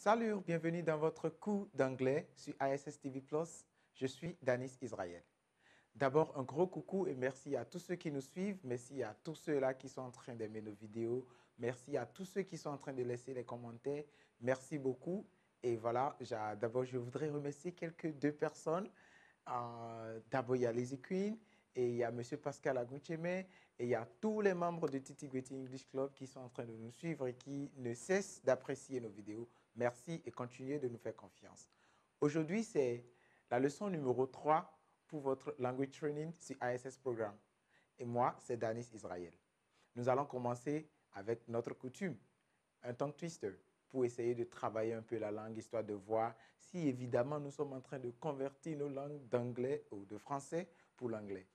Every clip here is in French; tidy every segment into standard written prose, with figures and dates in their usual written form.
Salut, bienvenue dans votre cours d'anglais sur ISS TV+. Je suis Danis Israël. D'abord, un gros coucou et merci à tous ceux qui nous suivent. Merci à tous ceux-là qui sont en train d'aimer nos vidéos. Merci à tous ceux qui sont en train de laisser les commentaires. Merci beaucoup. Et voilà, d'abord, je voudrais remercier deux personnes. D'abord, il y a Lizzie Queen et il y a M. Pascal Agucheme et il y a tous les membres du Titi Gritty English Club qui sont en train de nous suivre et qui ne cessent d'apprécier nos vidéos. Merci et continuez de nous faire confiance. Aujourd'hui, c'est la leçon numéro 3 pour votre language training sur ISS Programme. Et moi, c'est Danis Israël. Nous allons commencer avec notre coutume, un tongue twister, pour essayer de travailler un peu la langue, histoire de voir si évidemment nous sommes en train de convertir nos langues d'anglais ou de français pour l'anglais.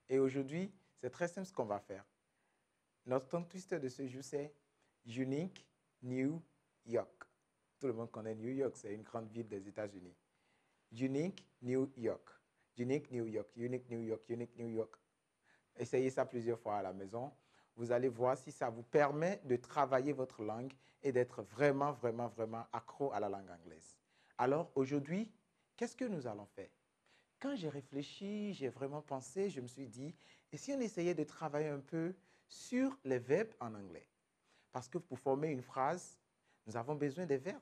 Et aujourd'hui, c'est très simple ce qu'on va faire. Notre tongue twister de ce jour, c'est Unique New York. Tout le monde connaît New York, c'est une grande ville des États-Unis. Unique New York. Unique New York, Unique New York, Unique New York. Essayez ça plusieurs fois à la maison. Vous allez voir si ça vous permet de travailler votre langue et d'être vraiment, vraiment, vraiment accro à la langue anglaise. Alors aujourd'hui, qu'est-ce que nous allons faire? Quand j'ai réfléchi, j'ai vraiment pensé, je me suis dit, et si on essayait de travailler un peu sur les verbes en anglais? Parce que pour former une phrase, nous avons besoin des verbes.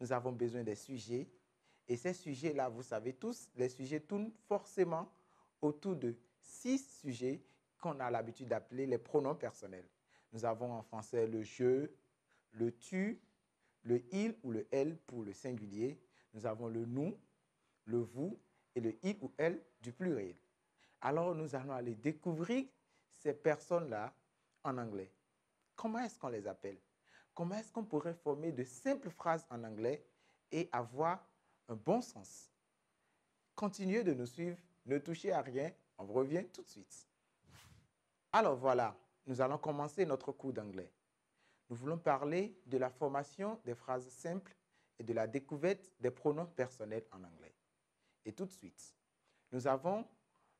Nous avons besoin des sujets. Et ces sujets-là, vous savez tous, les sujets tournent forcément autour de 6 sujets qu'on a l'habitude d'appeler les pronoms personnels. Nous avons en français le je, le tu, le il ou le elle pour le singulier. Nous avons le nous, le vous et le il ou elle du pluriel. Alors, nous allons aller découvrir ces personnes-là en anglais. Comment est-ce qu'on les appelle? Comment est-ce qu'on pourrait former de simples phrases en anglais et avoir un bon sens? Continuez de nous suivre, ne touchez à rien, on revient tout de suite. Alors voilà, nous allons commencer notre cours d'anglais. Nous voulons parler de la formation des phrases simples et de la découverte des pronoms personnels en anglais. Et tout de suite, nous avons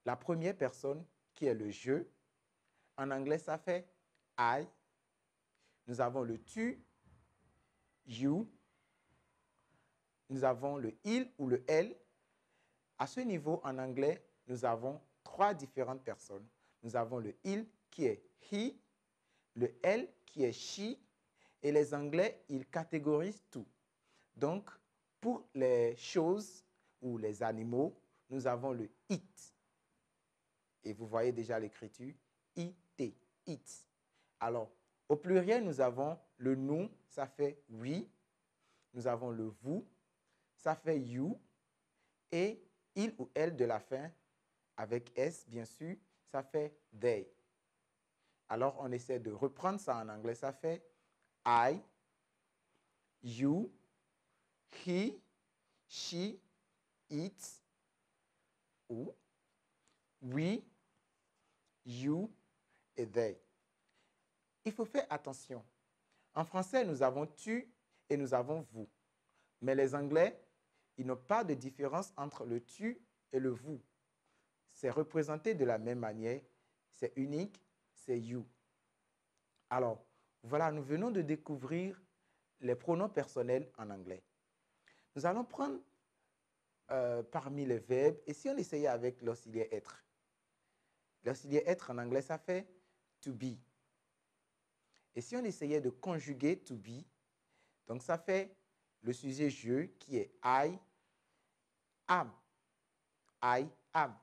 la première personne qui est le je. En anglais, ça fait I. Nous avons le tu, you. Nous avons le il ou le elle. À ce niveau, en anglais, nous avons 3 différentes personnes. Nous avons le il qui est he, le elle qui est she, et les Anglais, ils catégorisent tout. Donc, pour les choses ou les animaux, nous avons le it. Et vous voyez déjà l'écriture it, it. Alors, au pluriel, nous avons le nous, ça fait we. Nous avons le vous, ça fait you. Et il ou elle de la fin, avec S, bien sûr, ça fait they. Alors, on essaie de reprendre ça en anglais. Ça fait I, you, he, she, it, ou we, you et they. Il faut faire attention. En français, nous avons tu et nous avons vous. Mais les Anglais, ils n'ont pas de différence entre le tu et le vous. C'est représenté de la même manière. C'est unique, c'est you. Alors, voilà, nous venons de découvrir les pronoms personnels en anglais. Nous allons prendre parmi les verbes, et si on essayait avec l'auxiliaire être? L'auxiliaire être en anglais, ça fait to be. Et si on essayait de conjuguer to be, donc ça fait le sujet je qui est I am. I am.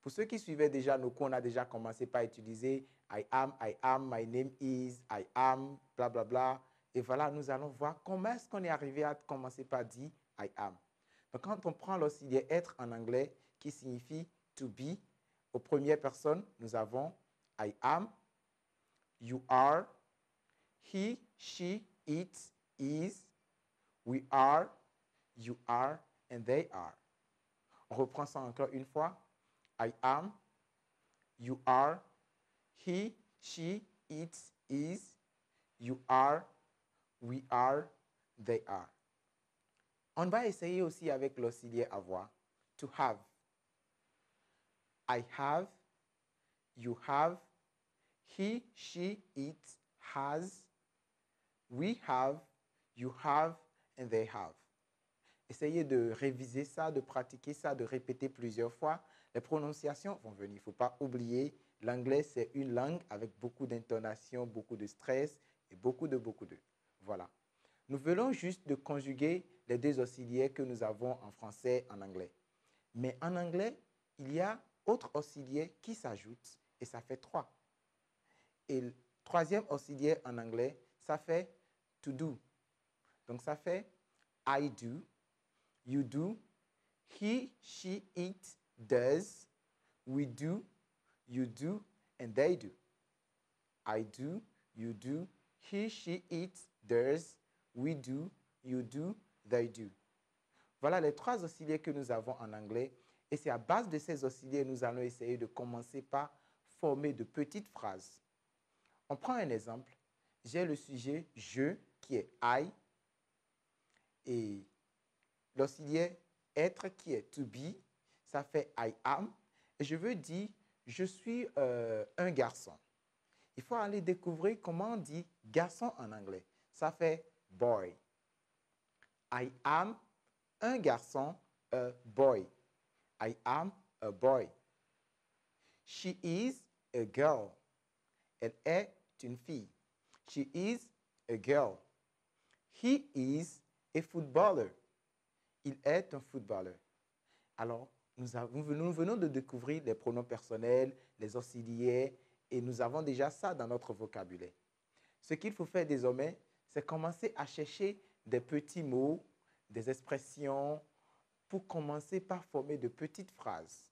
Pour ceux qui suivaient déjà nos cours, on a déjà commencé par utiliser I am, my name is, I am, bla bla bla. Et voilà, nous allons voir comment est-ce qu'on est arrivé à commencer par dire I am. Donc, quand on prend l'auxiliaire être en anglais, qui signifie to be, aux premières personnes, nous avons I am, you are, he, she, it, is, we are, you are, and they are. On reprend ça encore une fois. I am, you are, he, she, it, is, you are, we are, they are. On va essayer aussi avec l'auxiliaire avoir, to have. I have, you have, he, she, it, has, we have, you have, and they have. Essayez de réviser ça, de pratiquer ça, de répéter plusieurs fois. Les prononciations vont venir. Il ne faut pas oublier, l'anglais, c'est une langue avec beaucoup d'intonation, beaucoup de stress et beaucoup de. Voilà. Nous venons juste de conjuguer les deux auxiliaires que nous avons en français et en anglais. Mais en anglais, il y a autre auxiliaire qui s'ajoute et ça fait 3. Et le troisième auxiliaire en anglais, ça fait to do. Donc ça fait I do, you do, he, she, it, does, we do, you do, and they do. I do, you do, he, she, it, does, we do, you do, they do. Voilà les 3 auxiliaires que nous avons en anglais. Et c'est à base de ces auxiliaires, nous allons essayer de commencer par former de petites phrases. On prend un exemple. J'ai le sujet « je » qui est « I » et l'auxiliaire « être » qui est « to be », ça fait « I am ». Et je veux dire « je suis un garçon ». Il faut aller découvrir comment on dit « garçon » en anglais. Ça fait « boy ». I am un garçon, a boy. I am a boy. She is a girl. Elle est une fille. She is a girl. He is a footballer. Il est un footballeur. Alors, nous venons de découvrir les pronoms personnels, les auxiliaires, et nous avons déjà ça dans notre vocabulaire. Ce qu'il faut faire désormais, c'est commencer à chercher des petits mots, des expressions, pour commencer par former de petites phrases.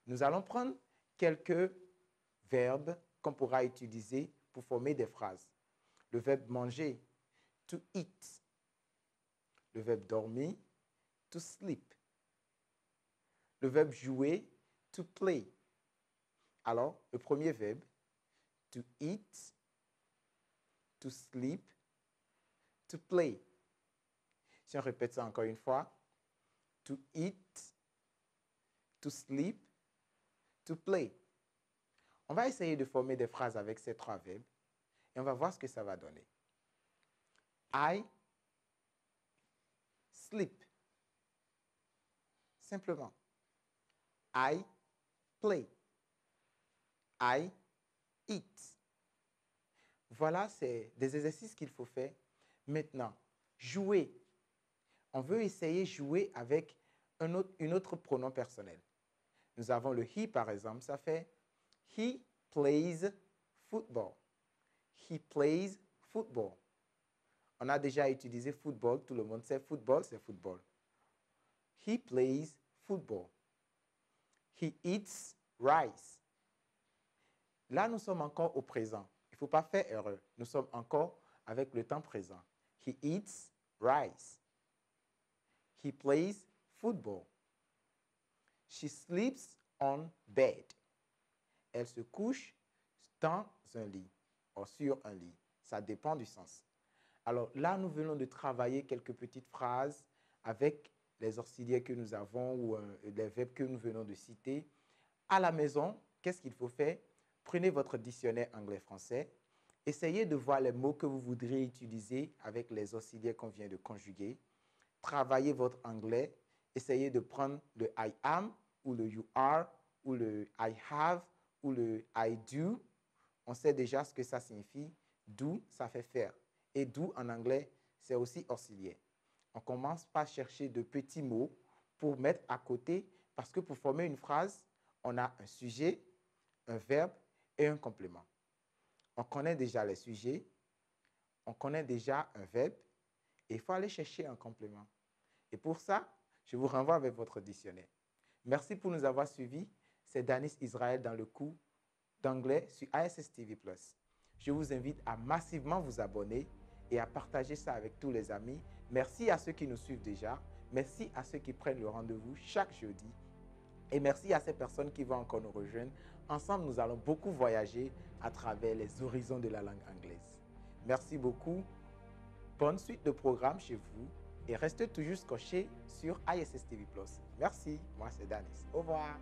Nous allons prendre quelques verbes qu'on pourra utiliser pour former des phrases. Le verbe manger, to eat. Le verbe dormir, to sleep. Le verbe jouer, to play. Alors, le premier verbe, to eat, to sleep, to play. Si on répète ça encore une fois, to eat, to sleep, to play. On va essayer de former des phrases avec ces 3 verbes et on va voir ce que ça va donner. I sleep. Simplement. I play. I eat. Voilà, c'est des exercices qu'il faut faire. Maintenant, jouer. On veut essayer de jouer avec une autre pronom personnel. Nous avons le he, par exemple, ça fait he plays football. He plays football. On a déjà utilisé football, tout le monde sait football, c'est football. He plays football. He eats rice. Là, nous sommes encore au présent. Il ne faut pas faire erreur. Nous sommes encore avec le temps présent. He eats rice. He plays football. She sleeps on bed. Elle se couche dans un lit ou sur un lit. Ça dépend du sens. Alors là, nous venons de travailler quelques petites phrases avec les auxiliaires que nous avons ou les verbes que nous venons de citer. À la maison, qu'est-ce qu'il faut faire? Prenez votre dictionnaire anglais-français. Essayez de voir les mots que vous voudriez utiliser avec les auxiliaires qu'on vient de conjuguer. Travaillez votre anglais. Essayez de prendre le I am ou le you are ou le I have ou le I do. On sait déjà ce que ça signifie. Do, ça fait faire. Et do en anglais, c'est aussi auxiliaire. On commence par chercher de petits mots pour mettre à côté parce que pour former une phrase, on a un sujet, un verbe et un complément. On connaît déjà les sujets, on connaît déjà un verbe et il faut aller chercher un complément. Et pour ça, je vous renvoie avec votre dictionnaire. Merci pour nous avoir suivis. C'est Danis Israël dans le cours d'anglais sur ISS TV+. Je vous invite à massivement vous abonner et à partager ça avec tous les amis. Merci à ceux qui nous suivent déjà. Merci à ceux qui prennent le rendez-vous chaque jeudi. Et merci à ces personnes qui vont encore nous rejoindre. Ensemble, nous allons beaucoup voyager à travers les horizons de la langue anglaise. Merci beaucoup. Bonne suite de programme chez vous et restez toujours scotchés sur ISS TV+. Merci, moi c'est Danis. Au revoir.